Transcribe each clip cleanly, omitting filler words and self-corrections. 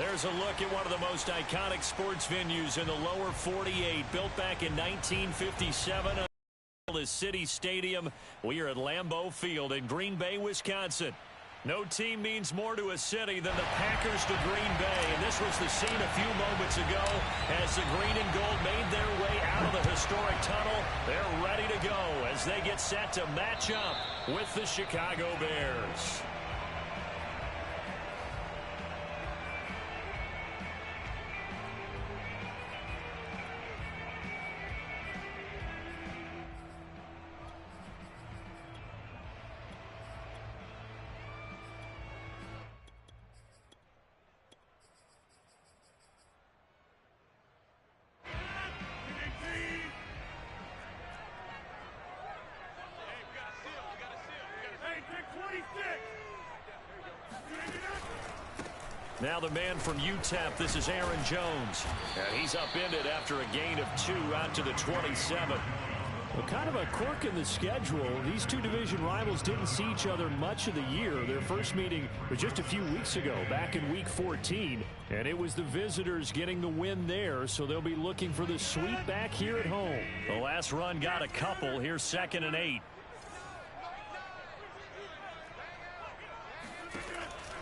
There's a look at one of the most iconic sports venues in the lower 48, built back in 1957. The City Stadium. We are at Lambeau Field in Green Bay, Wisconsin. No team means more to a city than the Packers to Green Bay, and this was the scene a few moments ago as the green and gold made their way out of the historic tunnel. They're ready to go as they get set to match up with the Chicago Bears. Now the man from UTEP, this is Aaron Jones. And he's upended after a gain of 2 out to the 27. Well, kind of a quirk in the schedule. These two division rivals didn't see each other much of the year. Their first meeting was just a few weeks ago, back in Week 14. And it was the visitors getting the win there, so they'll be looking for the sweep back here at home. The last run got a couple. Here's 2nd and 8.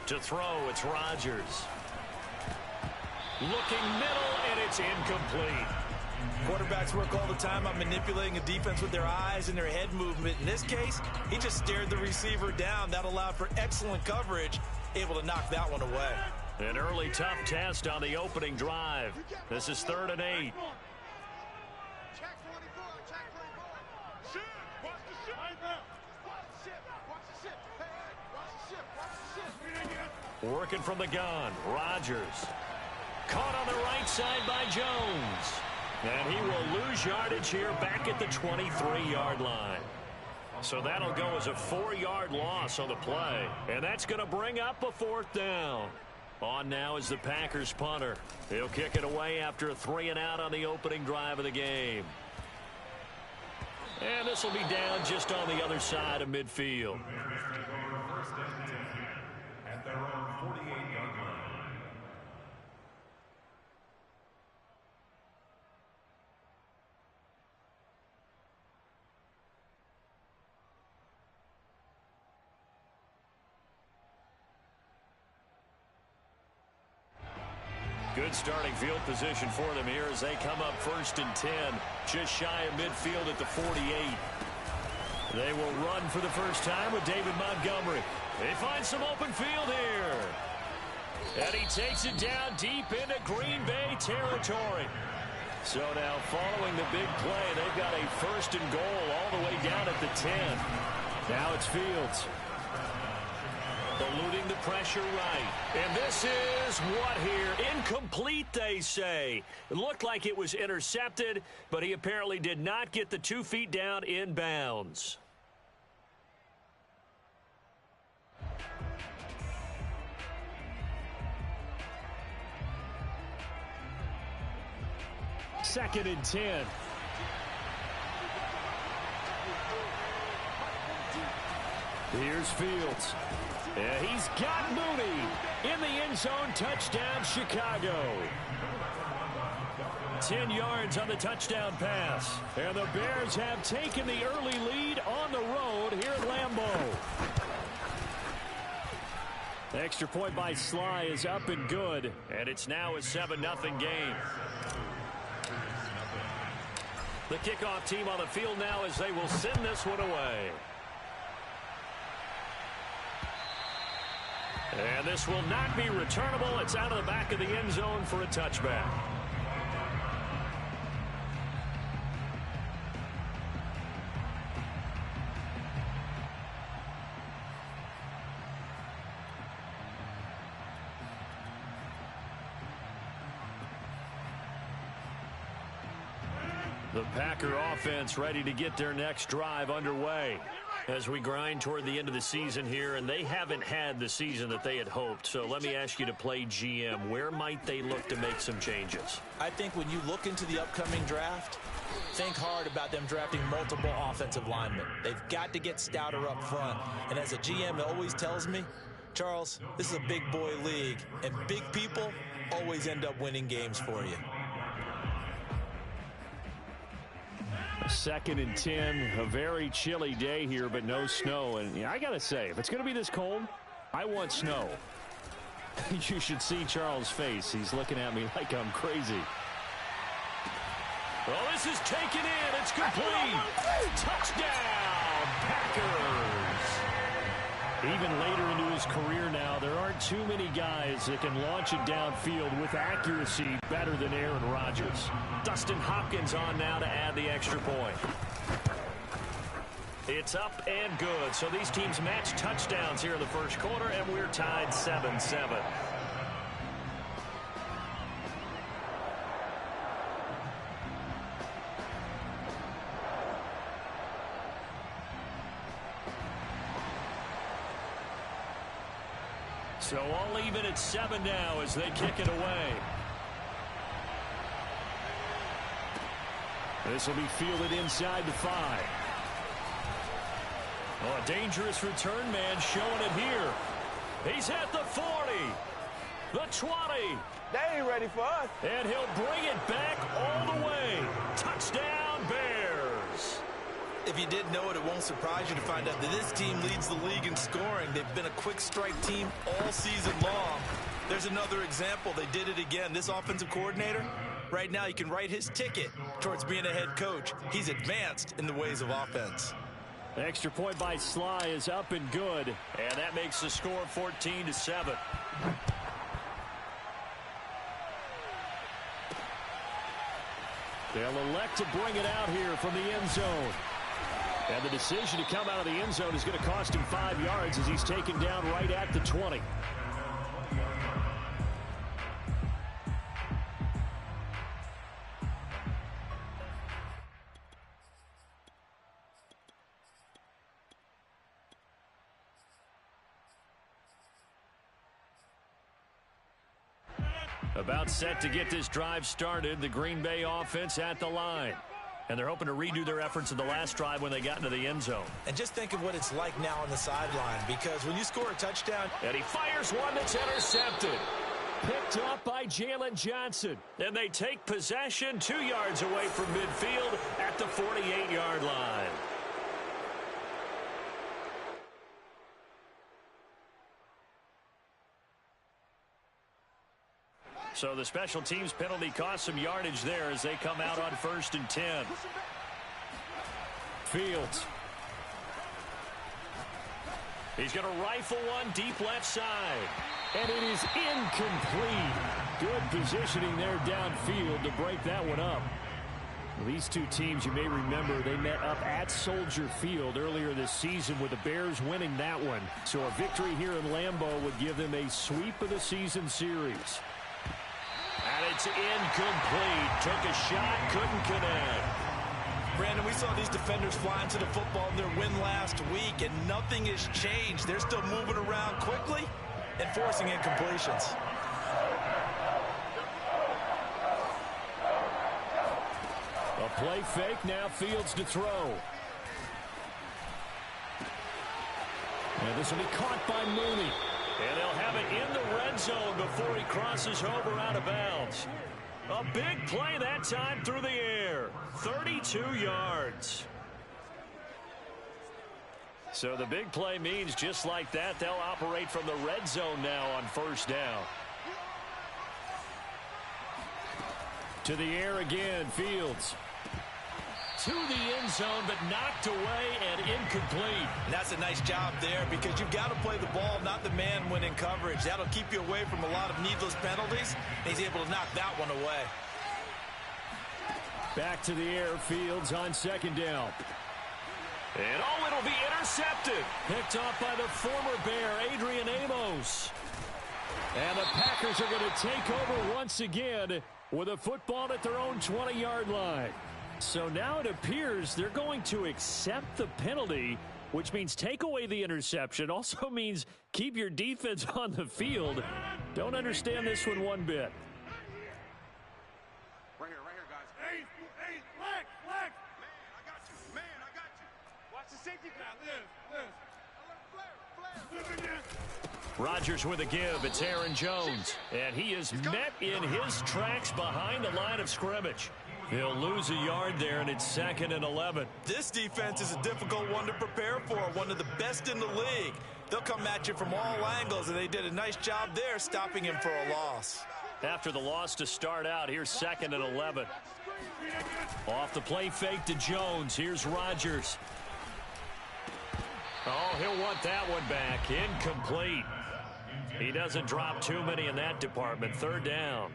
To throw, it's Rodgers. Looking middle, and it's incomplete. Quarterbacks work all the time on manipulating a defense with their eyes and their head movement. In this case, he just stared the receiver down. That allowed for excellent coverage, able to knock that one away. An early tough test on the opening drive. This is 3rd and 8. Working from the gun, Rodgers. Caught on the right side by Jones. And he will lose yardage here back at the 23-yard line. So that'll go as a 4-yard loss on the play. And that's going to bring up a 4th down. On now is the Packers punter. He'll kick it away after a 3-and-out on the opening drive of the game. And this will be down just on the other side of midfield. Good starting field position for them here as they come up 1st and 10, just shy of midfield at the 48. They will run for the first time with David Montgomery. They find some open field here. And he takes it down deep into Green Bay territory. So now following the big play, they've got a 1st and goal all the way down at the 10. Now it's Fields. Eluding the pressure right. And this is what here? Incomplete, they say. It looked like it was intercepted, but he apparently did not get the 2 feet down in bounds. Second and 10. Here's Fields. Yeah, he's got Mooney in the end zone. Touchdown, Chicago. 10 yards on the touchdown pass. And the Bears have taken the early lead on the road here at Lambeau. The extra point by Sly is up and good. And it's now a 7-0 game. The kickoff team on the field now as they will send this one away. And this will not be returnable. It's out of the back of the end zone for a touchback. The Packer offense ready to get their next drive underway as we grind toward the end of the season here, and they haven't had the season that they had hoped. So let me ask you to play GM. Where might they look to make some changes? I think when you look into the upcoming draft, think hard about them drafting multiple offensive linemen. They've got to get stouter up front. And as a GM always tells me, Charles, this is a big boy league, and big people always end up winning games for you. 2nd and 10, a very chilly day here, but no snow. And yeah, I got to say, if it's going to be this cold, I want snow. You should see Charles' face. He's looking at me like I'm crazy. Well, this is taken in. It's complete. Touchdown, Packers. Even later into his career now, there aren't too many guys that can launch it downfield with accuracy better than Aaron Rodgers. Dustin Hopkins on now to add the extra point. It's up and good. So these teams match touchdowns here in the first quarter, and we're tied 7-7. So all even at 7 now as they kick it away. This will be fielded inside the 5. Oh, a dangerous return man showing it here. He's at the 40, the 20. They ain't ready for us. And he'll bring it back all the way. Touchdown, Bears. If you didn't know it, it won't surprise you to find out that this team leads the league in scoring. They've been a quick strike team all season long. There's another example. They did it again. This offensive coordinator, right now, you can write his ticket towards being a head coach. He's advanced in the ways of offense. The extra point by Sly is up and good. And that makes the score 14-7. They'll elect to bring it out here from the end zone. And the decision to come out of the end zone is going to cost him 5 yards as he's taken down right at the 20. About set to get this drive started, the Green Bay offense at the line. And they're hoping to redo their efforts in the last drive when they got into the end zone. And just think of what it's like now on the sideline, because when you score a touchdown, and he fires one that's intercepted. Picked up by Jalen Johnson. And they take possession 2 yards away from midfield at the 48-yard line. So the special teams penalty cost some yardage there as they come out on 1st and 10. Fields. He's going to rifle one deep left side. And it is incomplete. Good positioning there downfield to break that one up. These two teams, you may remember, they met up at Soldier Field earlier this season with the Bears winning that one. So a victory here in Lambeau would give them a sweep of the season series. And it's incomplete. Took a shot, couldn't connect. Brandon, we saw these defenders fly into the football in their win last week, and nothing has changed. They're still moving around quickly and forcing incompletions. A play fake, now Fields to throw. And this will be caught by Mooney. And they'll have it in the red zone before he crosses over out of bounds. A big play that time through the air. 32 yards. So the big play means just like that, they'll operate from the red zone now on 1st down. To the air again, Fields. To the end zone, but knocked away and incomplete. And that's a nice job there, because you've got to play the ball, not the man when in coverage. That'll keep you away from a lot of needless penalties. And he's able to knock that one away. Back to the air, Fields on 2nd down. And it'll be intercepted. Picked off by the former Bear, Adrian Amos. And the Packers are going to take over once again with a football at their own 20-yard line. So now it appears they're going to accept the penalty, which means take away the interception. Also means keep your defense on the field. Don't understand this one bit. Right here, guys. Hey, leg. Man, I got you. Watch the safety. Now, live. Flare. Rodgers with a give. It's Aaron Jones. And he is met in his tracks behind the line of scrimmage. He'll lose a yard there, and it's 2nd and 11. This defense is a difficult one to prepare for, one of the best in the league. They'll come at you from all angles, and they did a nice job there stopping him for a loss. After the loss to start out, here's 2nd and 11. Off the play fake to Jones. Here's Rodgers. Oh, he'll want that one back. Incomplete. He doesn't drop too many in that department. 3rd down.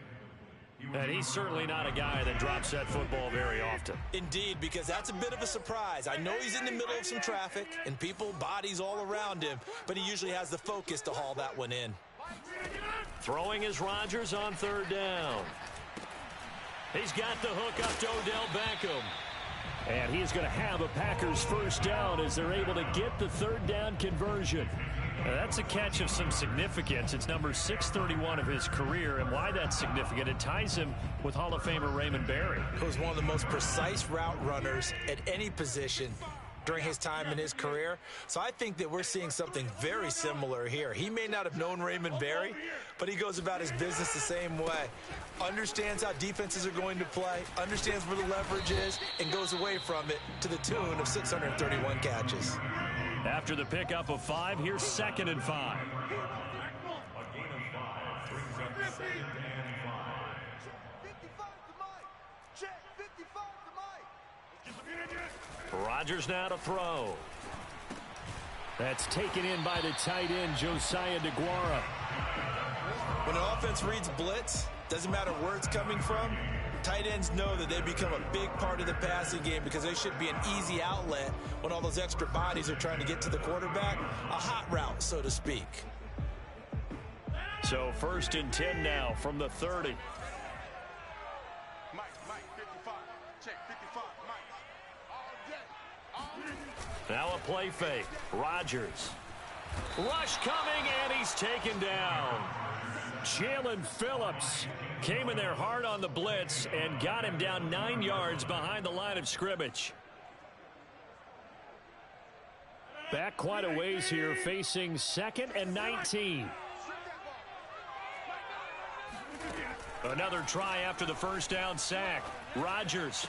And he's certainly not a guy that drops that football very often. Indeed, because that's a bit of a surprise. I know he's in the middle of some traffic and people, bodies all around him, but he usually has the focus to haul that one in. Throwing is Rodgers on 3rd down. He's got the hook up to Odell Beckham. And he's going to have a Packers 1st down as they're able to get the 3rd down conversion. Now, that's a catch of some significance. It's number 631 of his career, and why that's significant, it ties him with Hall of Famer Raymond Berry. He was one of the most precise route runners at any position during his time in his career. So I think that we're seeing something very similar here. He may not have known Raymond Berry, but he goes about his business the same way. Understands how defenses are going to play, understands where the leverage is, and goes away from it to the tune of 631 catches. After the pickup of 5, here's 2nd and 5. Rodgers now to throw. That's taken in by the tight end, Josiah DeGuara. When an offense reads blitz, doesn't matter where it's coming from, tight ends know that they become a big part of the passing game because they should be an easy outlet when all those extra bodies are trying to get to the quarterback. A hot route, so to speak. So 1st and 10 now from the 30. Mike, 55. Check, 55, Mike. All day. Now a play fake. Rodgers. Rush coming, and he's taken down. Jalen Phillips Came in there hard on the blitz and got him down 9 yards behind the line of scrimmage. back quite a ways here, facing 2nd and 19. Another try after the 1st down sack. Rodgers.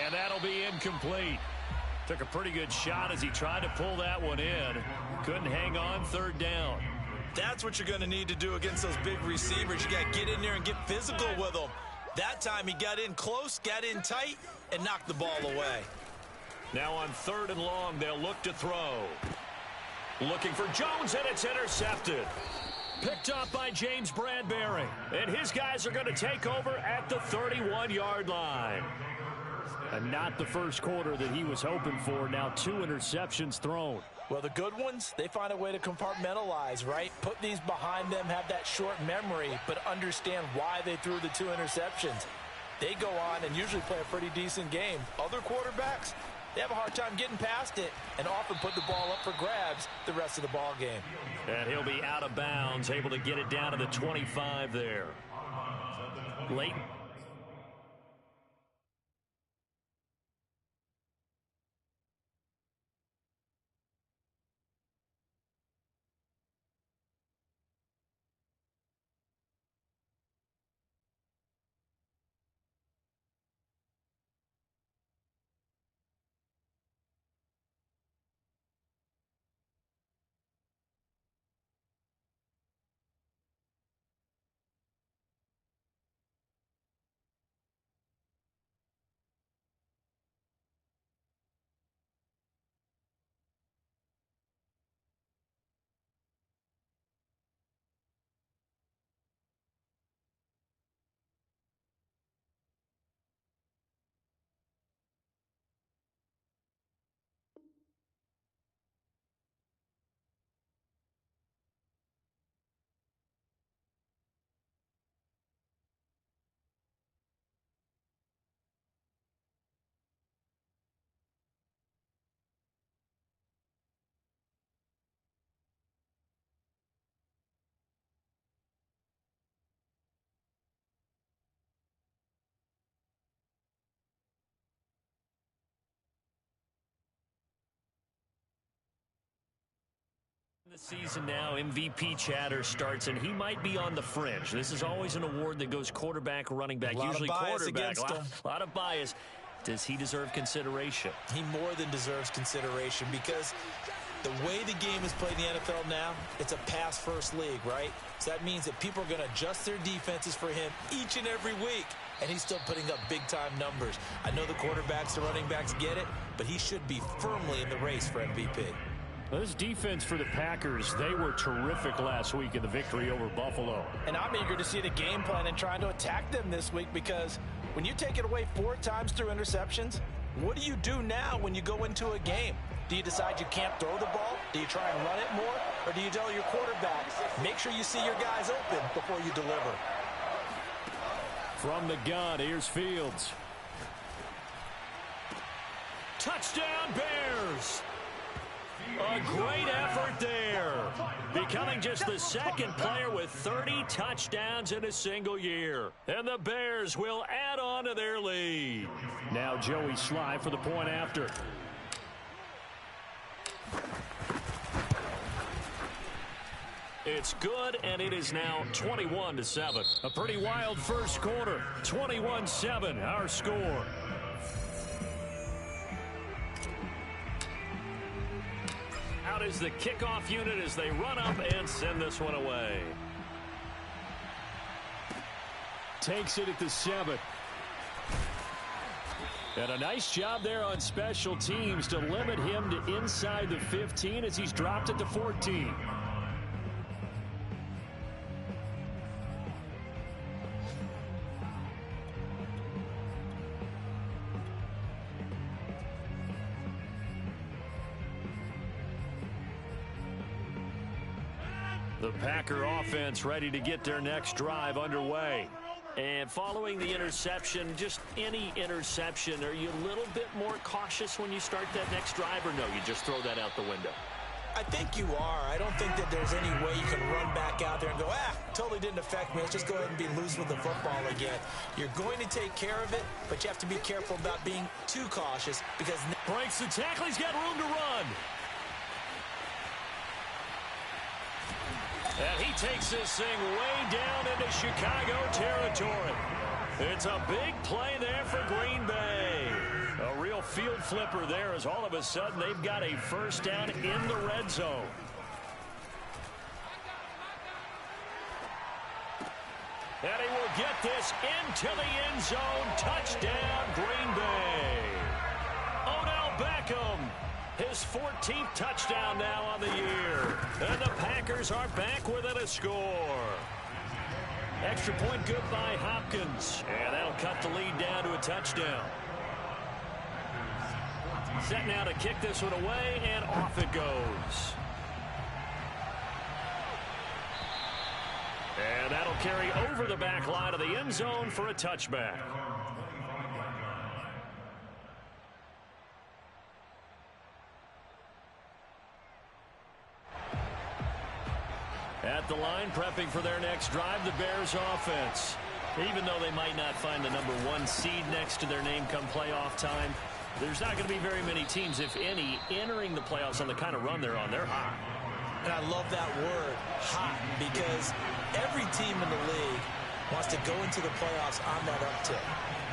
And that'll be incomplete. Took a pretty good shot as he tried to pull that one in. Couldn't hang on. 3rd down. That's what you're going to need to do against those big receivers. You got to get in there and get physical with them. That time he got in close, got in tight, and knocked the ball away. Now on 3rd and long, they'll look to throw. Looking for Jones, and it's intercepted. Picked up by James Bradbury. And his guys are going to take over at the 31-yard line. And not the first quarter that he was hoping for. Now 2 interceptions thrown. Well, the good ones, they find a way to compartmentalize, right? Put these behind them, have that short memory, but understand why they threw the 2 interceptions. They go on and usually play a pretty decent game. Other quarterbacks, they have a hard time getting past it and often put the ball up for grabs the rest of the ball game. And he'll be out of bounds, able to get it down to the 25 there. Late. The season now, MVP chatter starts, and he might be on the fringe. This is always an award that goes quarterback, running back, usually quarterback. A lot of bias. Does he deserve consideration? He more than deserves consideration because the way the game is played in the NFL now, it's a pass-first league, right? So that means that people are going to adjust their defenses for him each and every week, and he's still putting up big-time numbers. I know the quarterbacks, the running backs get it, but he should be firmly in the race for MVP. This defense for the Packers, they were terrific last week in the victory over Buffalo. And I'm eager to see the game plan and trying to attack them this week because when you take it away 4 times through interceptions, what do you do now when you go into a game? Do you decide you can't throw the ball? Do you try and run it more? Or do you tell your quarterback, make sure you see your guys open before you deliver? From the gun, here's Fields. Touchdown, Bears! A great effort there. Becoming just the second player with 30 touchdowns in a single year. And the Bears will add on to their lead. Now Joey Sly for the point after. It's good, and it is now 21-7. A pretty wild first quarter. 21-7, our score. Out is the kickoff unit as they run up and send this one away. Takes it at the 7. And a nice job there on special teams to limit him to inside the 15 as he's dropped at the 14. The Packer offense ready to get their next drive underway. And following the interception, just any interception, are you a little bit more cautious when you start that next drive, or no, you just throw that out the window? I think you are. I don't think that there's any way you can run back out there and go, totally didn't affect me. Let's just go ahead and be loose with the football again. You're going to take care of it, but you have to be careful about being too cautious because... Breaks the tackle. He's got room to run. And he takes this thing way down into Chicago territory. It's a big play there for Green Bay. A real field flipper there as all of a sudden they've got a first down in the red zone. And he will get this into the end zone. Touchdown, Green Bay. Odell Beckham. His 14th touchdown now on the year. And the Packers are back within a score. Extra point good by Hopkins. And that'll cut the lead down to a touchdown. Set now to kick this one away, and off it goes. And that'll carry over the back line of the end zone for a touchback. At the line, prepping for their next drive, the Bears offense. Even though they might not find the #1 seed next to their name come playoff time, there's not going to be very many teams, if any, entering the playoffs on the kind of run they're on. They're hot. And I love that word, hot, because every team in the league wants to go into the playoffs on that uptick.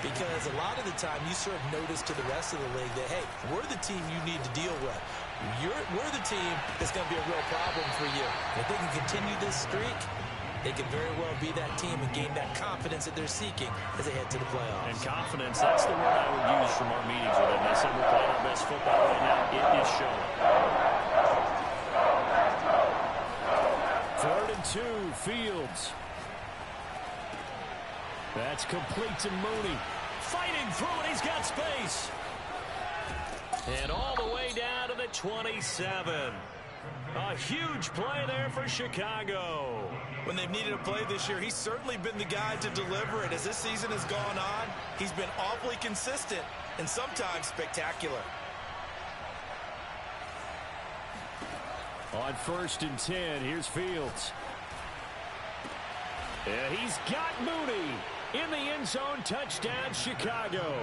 Because a lot of the time you serve notice to the rest of the league that, hey, we're the team you need to deal with. We're the team that's going to be a real problem for you. If they can continue this streak, they can very well be that team and gain that confidence that they're seeking as they head to the playoffs. And confidence, that's the word I would use from our meetings with them. They said we're playing our best football right now. It is showing. 3rd and 2, Fields. That's complete to Mooney. Fighting through it, he's got space. And all the way down to the 27. A huge play there for Chicago. When they've needed a play this year, he's certainly been the guy to deliver it. As this season has gone on, he's been awfully consistent and sometimes spectacular. On 1st and 10, here's Fields. And he's got Mooney in the end zone. Touchdown, Chicago.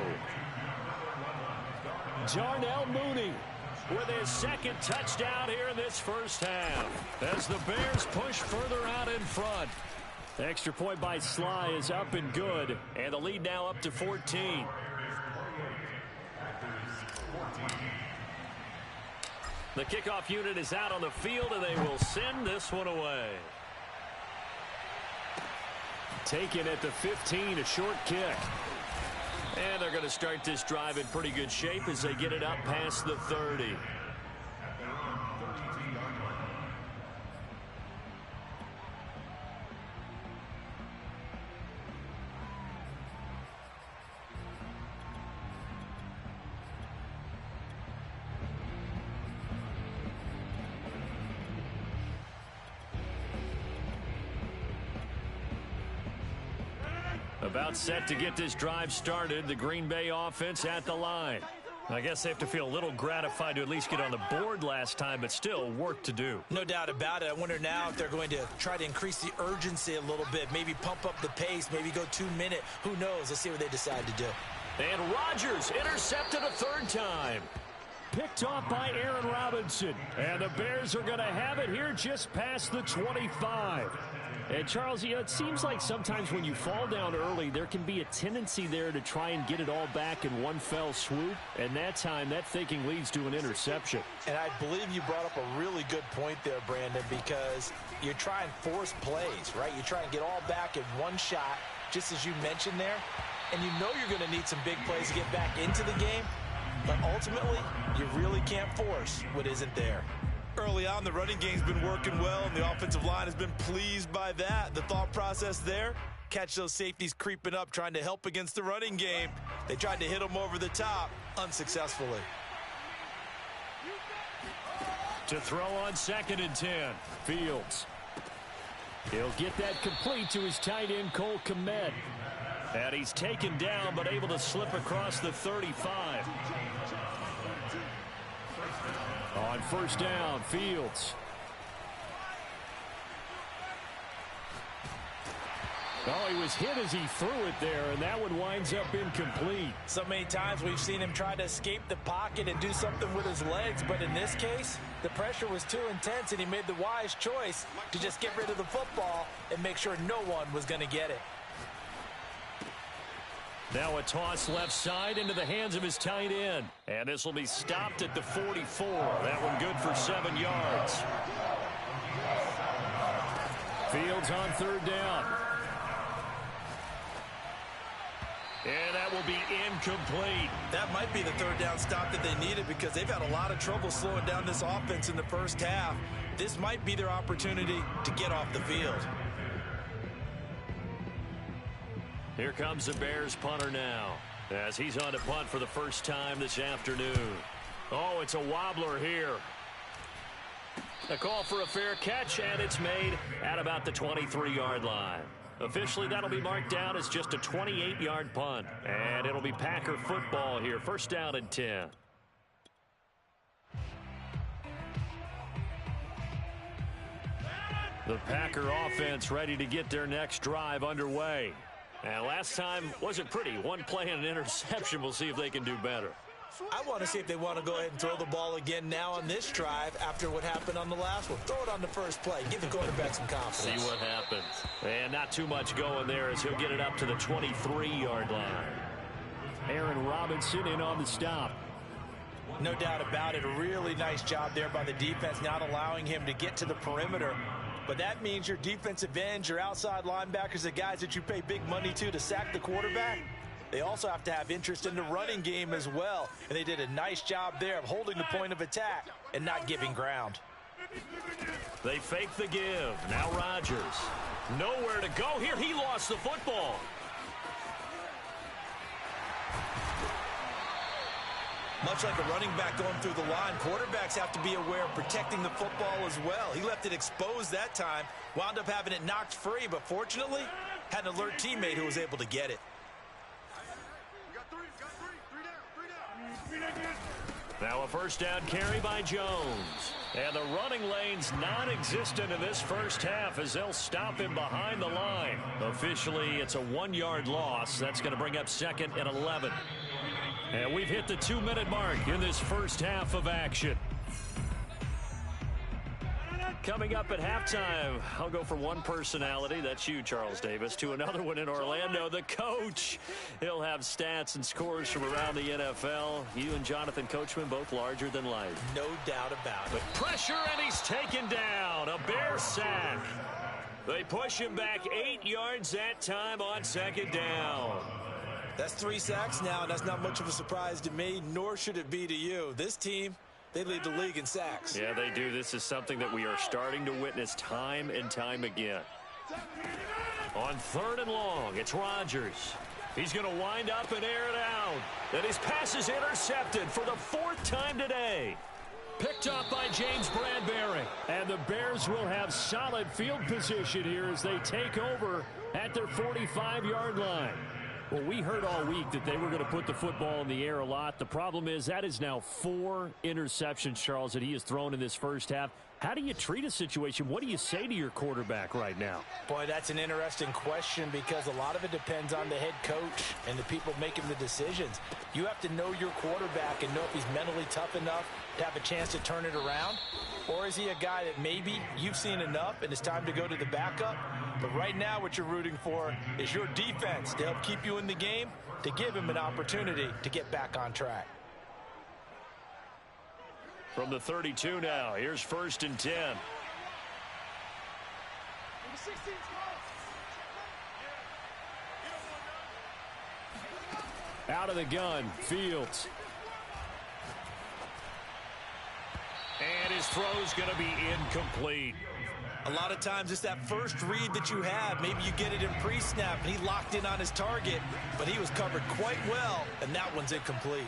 Darnell Mooney with his second touchdown here in this first half as the Bears push further out in front. The extra point by Sly is up and good, and the lead now up to 14. The kickoff unit is out on the field, and they will send this one away. Taken at the 15, a short kick. And they're going to start this drive in pretty good shape as they get it up past the 30. About set to get this drive started. The Green Bay offense at the line. I guess they have to feel a little gratified to at least get on the board last time, but still work to do. No doubt about it. I wonder now if they're going to try to increase the urgency a little bit, maybe pump up the pace, maybe go 2 minute. Who knows? Let's see what they decide to do. And Rodgers intercepted a third time. Picked off by Aaron Robinson. And the Bears are going to have it here just past the 25. And, Charles, you know, it seems like sometimes when you fall down early, there can be a tendency there to try and get it all back in one fell swoop. And that time, that thinking leads to an interception. And I believe you brought up a really good point there, Brandon, because you try and force plays, right? You try and get all back in one shot, just as you mentioned there. And you know you're going to need some big plays to get back into the game. But ultimately, you really can't force what isn't there. Early on, the running game's been working well, and the offensive line has been pleased by that. The thought process there, catch those safeties creeping up, trying to help against the running game. They tried to hit them over the top, unsuccessfully. To throw on 2nd and 10. Fields. He'll get that complete to his tight end, Cole Kmet. And he's taken down, but able to slip across the 35. On 1st down, Fields. Oh, he was hit as he threw it there, and that one winds up incomplete. So many times we've seen him try to escape the pocket and do something with his legs, but in this case, the pressure was too intense, and he made the wise choice to just get rid of the football and make sure no one was going to get it. Now a toss left side into the hands of his tight end. And this will be stopped at the 44. That one good for 7 yards. Fields on 3rd down. And that will be incomplete. That might be the 3rd down stop that they needed because they've had a lot of trouble slowing down this offense in the first half. This might be their opportunity to get off the field. Here comes the Bears punter now as he's on to punt for the first time this afternoon. Oh, it's a wobbler here. A call for a fair catch, and it's made at about the 23-yard line. Officially, that'll be marked down as just a 28-yard punt. And it'll be Packer football here. 1st down and 10. The Packer offense ready to get their next drive underway. And last time wasn't pretty. One play and an interception. We'll see if they can do better. I want to see if they want to go ahead and throw the ball again now on this drive after what happened on the last one. Throw it on the first play. Give the quarterback some confidence. See what happens. And not too much going there as he'll get it up to the 23-yard line. Aaron Robinson in on the stop. No doubt about it. A really nice job there by the defense, not allowing him to get to the perimeter. But that means your defensive ends, your outside linebackers, the guys that you pay big money to sack the quarterback, they also have to have interest in the running game as well. And they did a nice job there of holding the point of attack and not giving ground. They fake the give. Now Rodgers. Nowhere to go here. He lost the football. Much like a running back going through the line, quarterbacks have to be aware of protecting the football as well. He left it exposed that time, wound up having it knocked free, but fortunately, had an alert teammate who was able to get it. Now a 1st down carry by Jones. And the running lane's non-existent in this first half as they'll stop him behind the line. Officially, it's a 1-yard loss. That's going to bring up 2nd and 11. And we've hit the 2-minute mark in this first half of action. Coming up at halftime, I'll go from one personality, that's you, Charles Davis, to another one in Orlando, the coach. He'll have stats and scores from around the NFL. You and Jonathan Coachman both larger than life. No doubt about it. Pressure, and he's taken down. A Bear sack. They push him back 8 yards that time on second down. That's 3 sacks now, and that's not much of a surprise to me, nor should it be to you. This team, they lead the league in sacks. Yeah, they do. This is something that we are starting to witness time and time again. On 3rd and long, it's Rodgers. He's going to wind up and air it out. And his pass is intercepted for the 4th time today. Picked up by James Bradbury. And the Bears will have solid field position here as they take over at their 45-yard line. Well, we heard all week that they were going to put the football in the air a lot. The problem is that is now 4 interceptions, Charles, that he has thrown in this first half. How do you treat a situation? What do you say to your quarterback right now? Boy, that's an interesting question because a lot of it depends on the head coach and the people making the decisions. You have to know your quarterback and know if he's mentally tough enough to have a chance to turn it around. Or is he a guy that maybe you've seen enough and it's time to go to the backup? But right now what you're rooting for is your defense to help keep you in the game, to give him an opportunity to get back on track. From the 32 now, here's 1st and 10. Out of the gun, Fields. And his throw's going to be incomplete. A lot of times it's that first read that you have. Maybe you get it in pre-snap and he locked in on his target, but he was covered quite well, and that one's incomplete.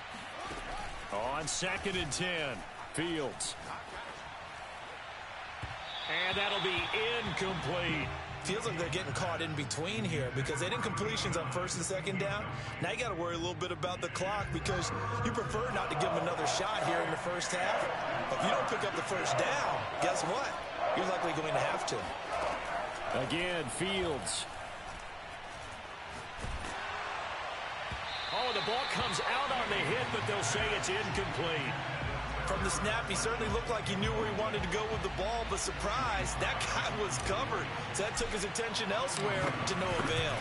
On 2nd and 10, Fields. And that'll be incomplete. Feels like they're getting caught in between here because they didn't completions on 1st and 2nd down. Now you got to worry a little bit about the clock because you prefer not to give them another shot here in the first half. If you don't pick up the first down, guess what? You're likely going to have to. Again, Fields. Oh, the ball comes out on the hit, but they'll say it's incomplete. From the snap, he certainly looked like he knew where he wanted to go with the ball, but surprise, that guy was covered. So that took his attention elsewhere to no avail.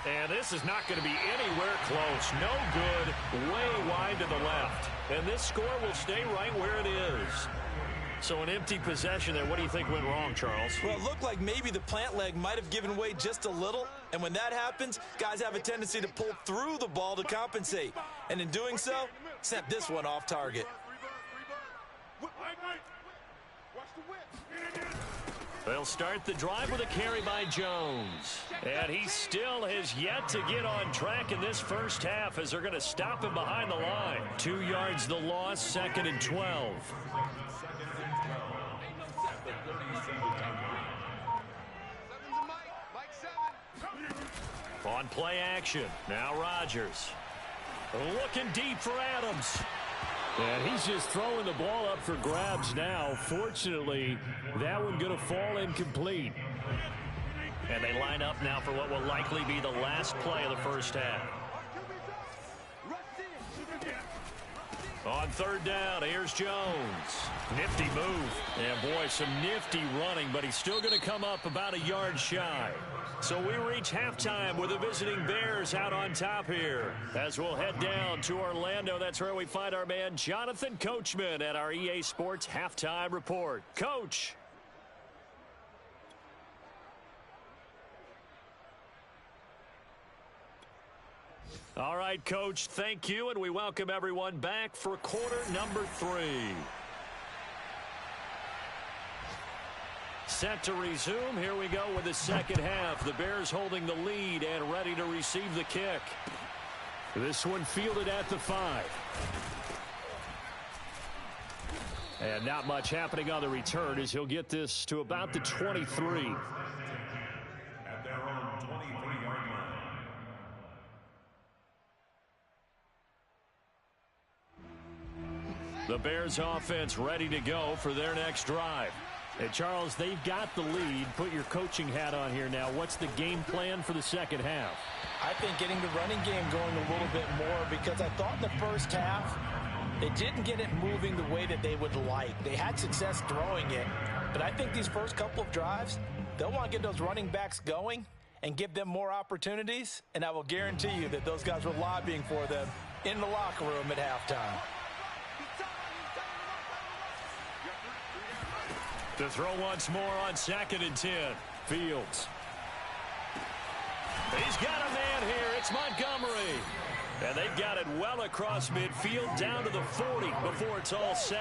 And this is not going to be anywhere close. No good, way wide to the left. And this score will stay right where it is. So an empty possession there. What do you think went wrong, Charles? Well, it looked like maybe the plant leg might have given way just a little. And when that happens, guys have a tendency to pull through the ball to compensate. And in doing so, sent this one off target. They'll start the drive with a carry by Jones. And he still has yet to get on track in this first half as they're going to stop him behind the line. 2 yards the loss, 2nd and 12. On play action, now Rodgers. Looking deep for Adams. And he's just throwing the ball up for grabs now. Fortunately, that one going to fall incomplete. And they line up now for what will likely be the last play of the first half. On 3rd down, here's Jones. Nifty move. And boy, some nifty running, but he's still going to come up about a yard shy. So we reach halftime with the visiting Bears out on top here. As we'll head down to Orlando, that's where we find our man Jonathan Coachman at our EA Sports Halftime Report. Coach. All right, Coach, thank you, and we welcome everyone back for quarter number 3. Set to resume. Here we go with the second half. The Bears holding the lead and ready to receive the kick. This one fielded at the 5. And not much happening on the return as he'll get this to about the 23. At their own 23-yard line. The Bears offense ready to go for their next drive. And Charles, they've got the lead. Put your coaching hat on here now. What's the game plan for the second half? I think getting the running game going a little bit more, because I thought in the first half they didn't get it moving the way that they would like. They had success throwing it, but I think these first couple of drives, they'll want to get those running backs going and give them more opportunities, and I will guarantee you that those guys were lobbying for them in the locker room at halftime. To throw once more on 2nd and 10. Fields. He's got a man here. It's Montgomery. And they've got it well across midfield down to the 40 before it's all set.